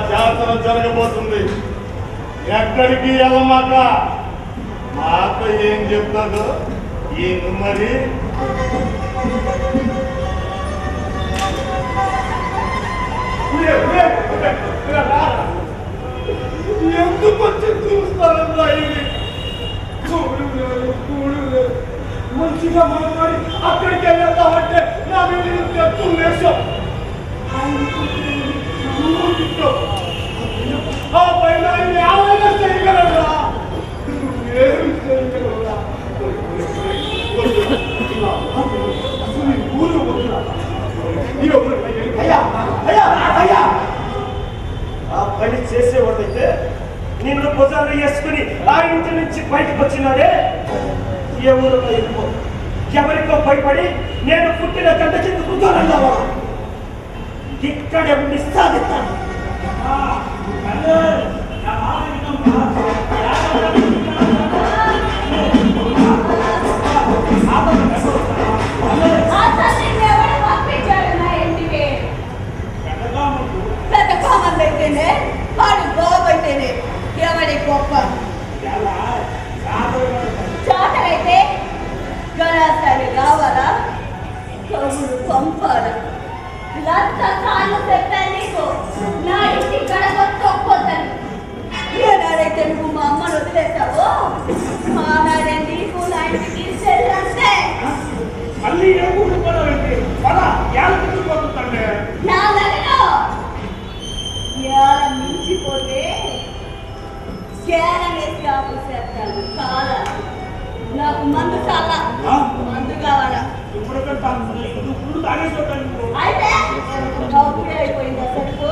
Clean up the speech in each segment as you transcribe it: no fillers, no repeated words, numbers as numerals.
జాతర జరగబోతుంది. ఎక్కడికి వెళ్ళమాక. మా అక్క ఏం చెప్తాదో ఈ మరి. ఎందుకు వచ్చి చూస్తారన్నా ఇది? మంచిగా మాట్లాడి అక్కడికి వెళ్ళామంటే నా మీద తెత్తు వేసాం. ఆ పైన ఏమైనా చేయగలరా? ఏమి చేయగలరా? ఆ పని చేసేవాడైతే నిన్ను భుజాలు వేసుకుని ఆ ఇంటి నుంచి బయటకు వచ్చినాడే ఎవరు ఎవరికో భయపడి నేను పుట్టిన గంట కింద కూర్చోనన్నావా? ఇక్కడే ఉండి సాధిస్తాను. అయితేనే వాడు గోబైతేనే ఎవరి గొప్ప జాతరైతే గణాసారి రావాలా, కబురు పంపాలా? సార్లు చెప్పాను నీకు, నా ఇంటి గడప తొక్కొద్దని. ఏనాడైతే నువ్వు మా అమ్మను వదిలేసావో ఆనాడే నీకు నా ఇంటికి చెల్లంటే. మించిపోతే కేరళేసి ఆపేసేస్తాను. చాలా నాకు మందు చాలా మందు కావాలా? అయితే అయిపోయిందా సరుకు?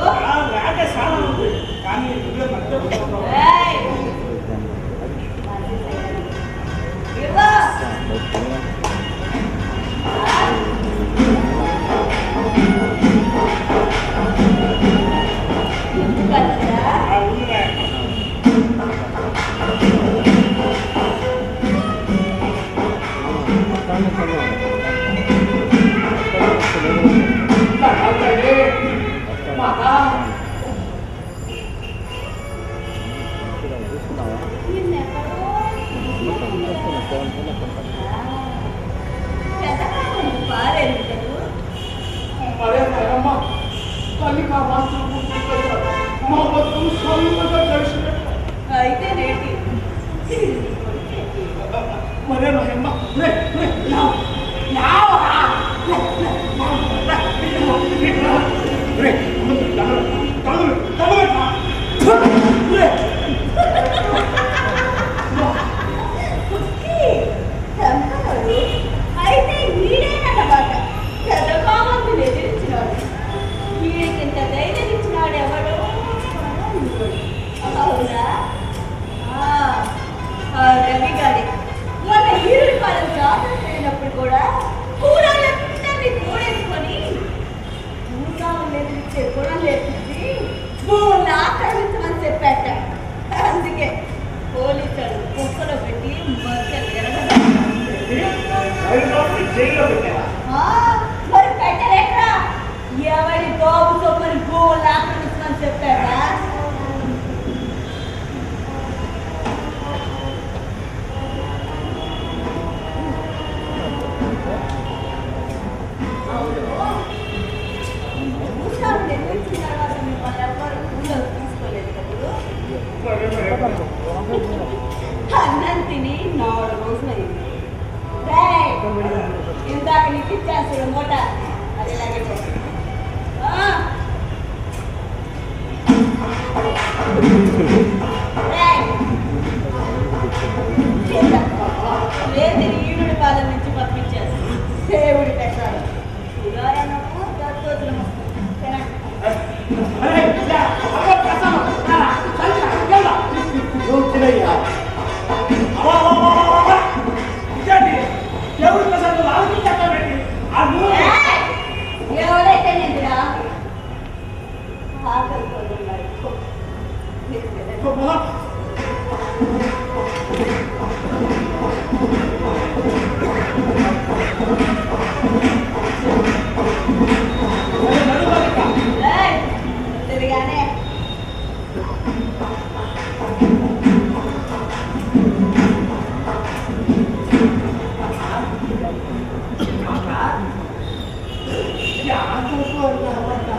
అయితే రేటి మరే అయితే వీడేనన్నమాట పెద్ద కామంతులు ఎదిరించినాడు. వీడికింత ధైర్యం ఇచ్చినాడు ఎవడు? అవునా? రవి గారి మొన్న హీరుడి పాలన జాతర చేయనప్పుడు కూడా కూడలన్నీ కూడేసుకొని ఊసాలను ఎదిరించే గుణం లేపించి భూములను ఆక్రమించమని చెప్పాట. అందుకే పోలీసులు కుక్కలో పెట్టి మరి పెట్టలేకరా? ఎవరి బాబు చొప్పని భూములను ఆక్రమించమని చెప్పారా? అన్నం తిని 4 రోజులైంది. ఇందాక నీకు ఇచ్చేస్తాడు మూట, అది లేదు ఈడుడి పాలన నుంచి పంపించేస్తాడు. దేవుడి పెట్టాడు దత్తోజులు ఎవరైతే నిద్రా ఆకలితో నాకు కోరినామంట.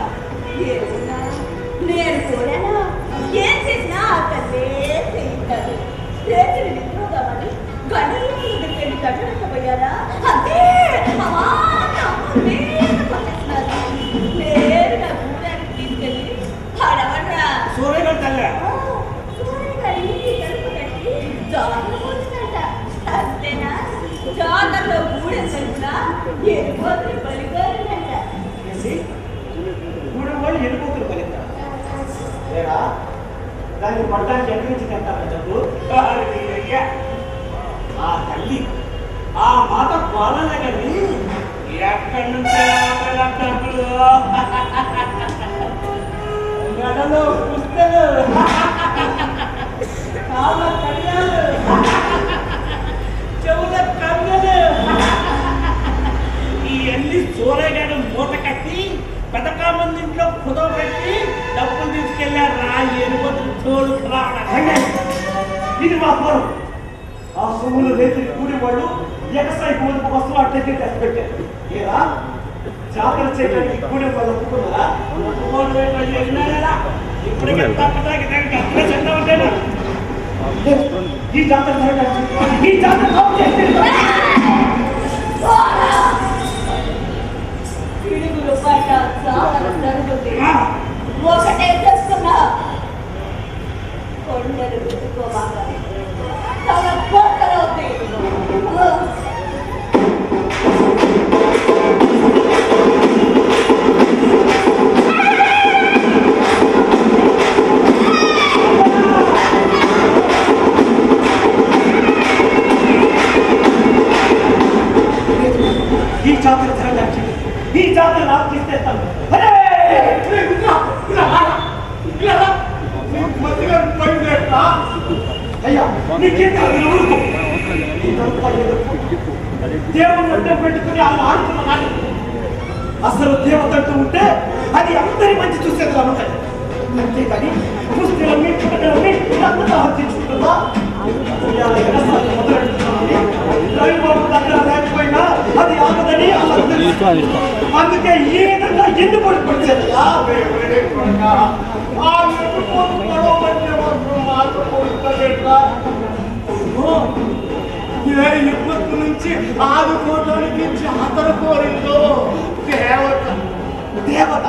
ఏమన్నా? నేను కోరానా? ఏం చేసినా అతన్నే చేయించాడు. రేతులు నిద్రపోదామని గంటలు పెళ్లి కట్టకపోయారా? అంతే కొట్టేస్తున్నారు. నేరుగా గూడానికి తీసుకెళ్ళి హడవడ్రా సూర్యగారు తల్లే సూర్యగారి కడుపు కట్టి జాతర పోతుందంట. అంతేనా? జాతరలో గూడెం తలుపున ఎరుపోతులు బలిగారంట. గూడెం వాళ్ళు వెళ్ళిపోతున్నారు ఫలితం లేదా దాన్ని పడడానికి ఎక్కడి నుంచి తెస్తారా డబ్బు? అయ్యా, ఆ తల్లి ఆ మాత కోలనే కానీ ఎక్కడి నుంచి డబ్బులు మెడలో పుస్తలు కాళ్ళ కళ్యాలు చెవుల కన్నులు ఇవన్నీ సూర్యగాడు మూట కట్టి పథకామంది ఇంట్లో కుదవ పెట్టి డబ్బులు తీసుకెళ్లారు రా ఎనుబతులు తోడు రావడం. ఇది మా పొలం. ఆ సొమ్ములు రేతులు కూడి వాళ్ళు ఎగసాయి పోదుకు వస్తువు అట్లయితే తెచ్చి పెట్టారు. ఏరా జాతర చేయడానికి కూడి వాళ్ళు ఒప్పుకున్నారా? ఈ జాతర జరగడానికి ఈ జాతర పిడుగులు పడ్డ జాతర జరుగుతుంది. ఒకటే చేస్తున్నా కొండలు పెట్టుకోవాలి. తన కోటలవుతాయి. ఈ జాతర జరగడానికి ఈ జాతర నాకు తీసుకెళ్తాను. అయ్యా నీకేంటి దేవుని అడ్డం పెట్టుకుని అలా ఆడుతున్నాను. అసలు దేవత అంటూ ఉంటే అది అందరి మంచి చూసేది ఉంటాయి. అంతేకాని పుస్తకాలని పుస్తకాలని అంతగా హత్యించుకుంటుందా? రవిబాబు దగ్గర లేకపోయినా అది ఆగదని అందుకే ఈ విధంగా ఎందుకు పడిపోతుంది? ఏ ఇప్పటి నుంచి ఆదుకోవడానికి జాతర కోరిందో దేవత. దేవత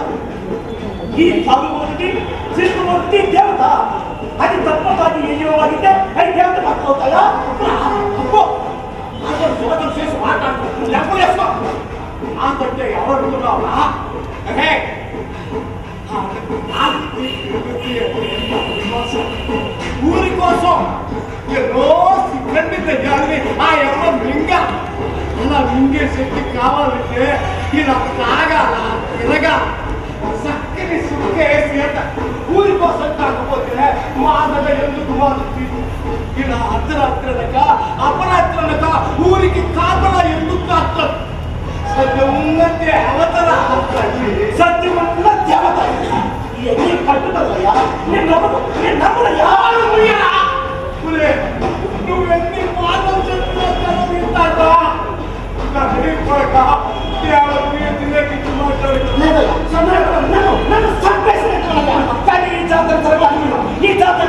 ఈ తాగుబోతుకి చిరుమూర్తి దేవత. అది తప్ప కాదు. అయ్యో అడిగితే అది దేవత పట్టుకోతాయా? అబ్బో జోదం చేసి మాట్లాడుతున్నాను. లెక్కలేసుకో నాకంటే ఎవరున్నావా? ఊరి కోసం ఎన్నో సిబ్బంది తెచ్చాలని ఆ ఎమ్మ మింగ అలా మింగే శక్తి కావాలంటే ఇలా తాగాల తిరగాల చక్కని సుఖే సీత. ఊరి కోసం కాకపోతే మా అన్నగా ఎందుకు మారుతుంది? ఇలా అర్ధరాత్రనక అపరాత్రనక ఊరికి కాపలా ఎందుకు కాస్తాం? సత్యం ఉన్న దేవతల సత్యం ఉన్న దేవత ఇవన్నీ పట్టుదలయ్యా. నేను నమ్మనయ్యా. నువ్వెన్ని మాటలు చెప్పినా కొడక దేవత తిరగించి నన్ను చంపేసినట్టు కానీ ఈ జాతర జరగాలి. ఈ జాతర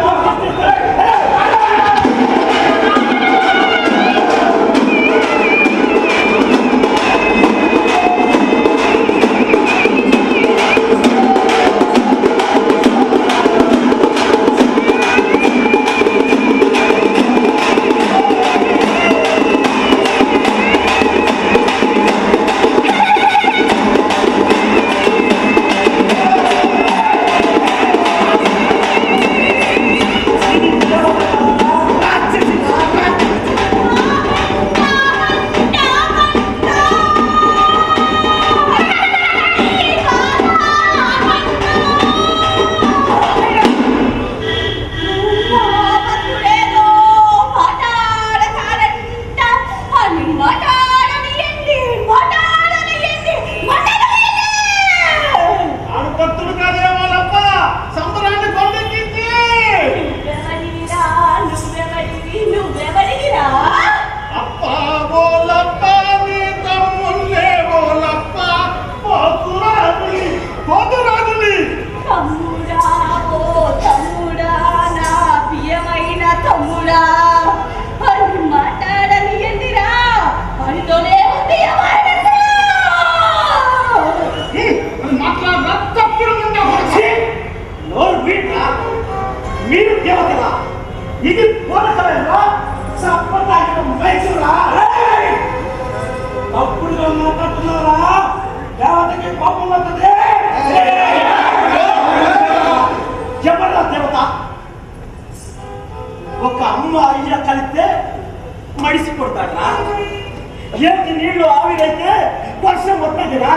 వదినా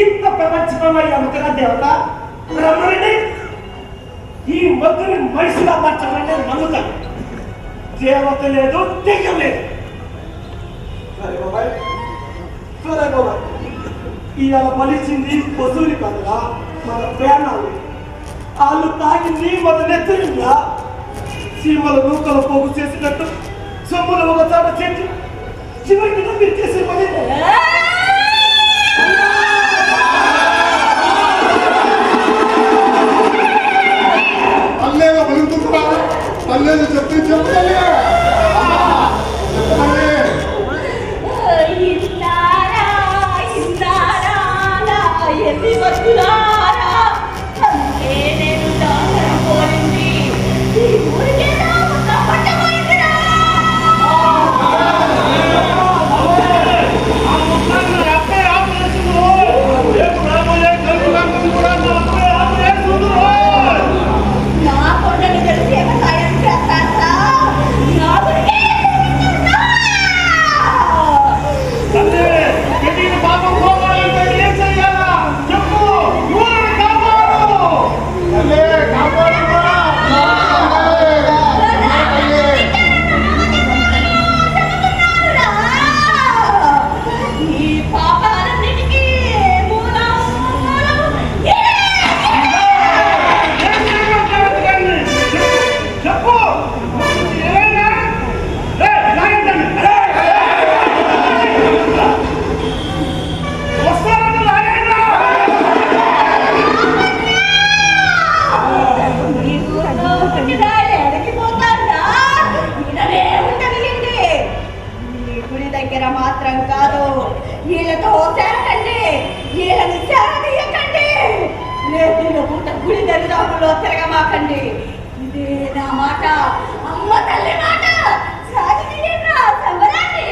ఇంత ప్రపంచమయ్యే అమ్ముతున్న దేవత రమ్మని ఈ మొగ్గుని మనిషిగా మార్చాలని నేను నమ్ముతాను. దేవత లేదు, దెయ్యం లేదు. సరే బాబాయ్, సరే బాబాయ్, ఇవాళ పలిచింది వసూలి కాదురా, మన ప్రయాణాలు. వాళ్ళు తాగింది మన నెత్తరిందా, చీమల నూకల పోగు చేసినట్టు సొమ్ములు ఒక చాట చేసి చివరికి మీరు చేసే పని అల్లేగా బలుగుతుందా? అల్లేదు చెప్తే చెప్పలే మాత్రం కాదు, వీళ్ళతో చేరకండి, వీళ్ళని చేరనీయకండి. లేదు పూట గుడి దరిదాపుల్లో తిరగమాకండి. ఇదే నా మాట, అమ్మ తల్లి మాట. సాగినీయండిరా సంబరాన్ని.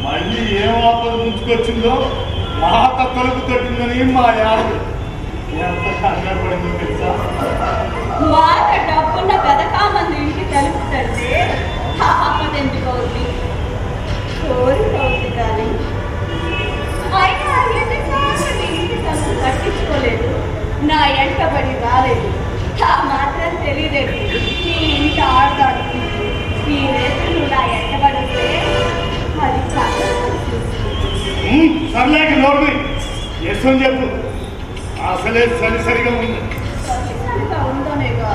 మళ్ళీ ఏం ఆపద ముంచుకొచ్చిందో మా తక్కువకు తట్టిందని మా యాడు ఎంత కంగారు పడిందో తెలుసా? మాట డబ్బున్న బతకామంది ఇంటి కలుపుతంటే ఆపద ఎందుకు అవుతుంది, కోరిక అవుతుంది. కానీ అయినా ఎన్నిసార్లు ఇంటి తలుపు కట్టించుకోలేదు, నా ఎంటబడి రాలేదు. ఆ మాత్రం తెలియలేదు నీ ఇంటి ఆడతాడు. ఈ రేపు నా ఎంటబడితే అది చాలా సర్లేక నోర్మి ఎస్ని చెప్పు. అసలే సరిసరిగా ఉంది. సరిగా ఉందనేగా